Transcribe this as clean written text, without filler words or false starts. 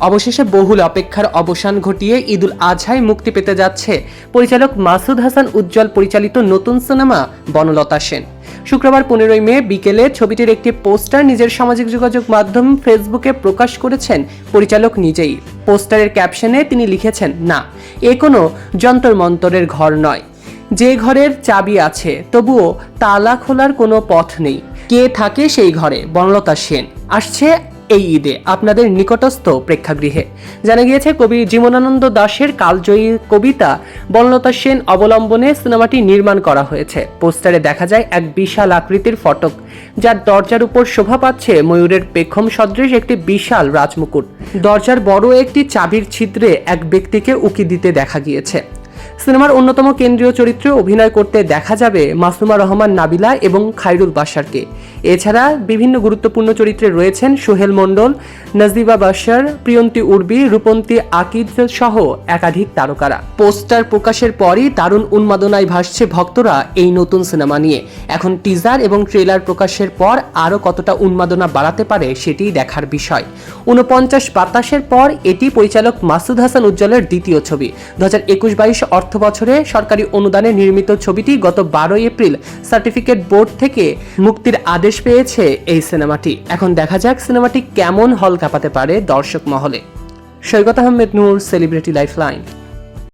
অবশেষে বহুল অপেক্ষার অবসান ঘটিয়ে ঈদুল আজহায় মুক্তি পেতে যাচ্ছে পরিচালক মাসুদ হাসান উজ্জ্বল পরিচালিত নতুন সিনেমা বনলতা সেন। শুক্রবার 15 মে বিকেলে ছবিটির একটি পোস্টার নিজের সামাজিক যোগাযোগ মাধ্যম ফেসবুকে প্রকাশ করেছেন পরিচালক নিজেই। পোস্টারের ক্যাপশনে তিনি লিখেছেন, না, এ কোনো যন্তর মন্তরের ঘর নয়। যে ঘরের চাবি আছে তবুও তালা খোলার কোনো পথ নেই। কে থাকে সেই ঘরে? বনলতা সেন আসছে এই ঈদে আপনাদের নিকটস্থ প্রেক্ষাগৃহে। জানা গিয়েছে, কবি জীবনানন্দ দাশের কালজয়ী কবিতা বনলতা সেন অবলম্বনে সিনেমাটি নির্মাণ করা হয়েছে। পোস্টারে দেখা যায় এক বিশাল আকৃতির ফটক, যার দরজার উপর শোভা পাচ্ছে ময়ূরের পেখম সদৃশ একটি বিশাল রাজমুকুট। দরজার বড় একটি চাবির ছিদ্রে এক ব্যক্তিকে উকি দিতে দেখা গিয়েছে। সিনেমার অন্যতম কেন্দ্রীয় চরিত্রে অভিনয় করতে দেখা যাবে মাসুমা রহমান নাবিলা এবং খায়রুল বাশারকে। এছাড়া বিভিন্ন গুরুত্বপূর্ণ চরিত্রে রয়েছেন সোহেল মণ্ডল, নাজিবা বাশার, প্রিয়ন্তী উর্বি, রূপন্তী আকিদ সহ একাধিক তারকারা। পোস্টার প্রকাশের পরই দারুণ উন্মাদনায় ভাসছে ভক্তরা এই নতুন সিনেমা নিয়ে। এখন টিজার এবং ট্রেলার প্রকাশের পর আরও কতটা উন্মাদনা বাড়াতে পারে সেটিই দেখার বিষয়। 49 বাতাসের পর এটি পরিচালক মাসুদ হাসান উজ্জ্বলের দ্বিতীয় ছবি। 2021-22 অর্থ বছরে সরকারি অনুদানে নির্মিত ছবিটি গত 12 এপ্রিল সার্টিফিকেট বোর্ড থেকে মুক্তির আদেশ পেয়েছে এই সিনেমাটি। এখন দেখা যাক সিনেমাটি কেমন হল কাঁপাতে পারে দর্শক মহলে। সৈকত আহমেদ নূর, সেলিব্রিটি লাইফলাইন।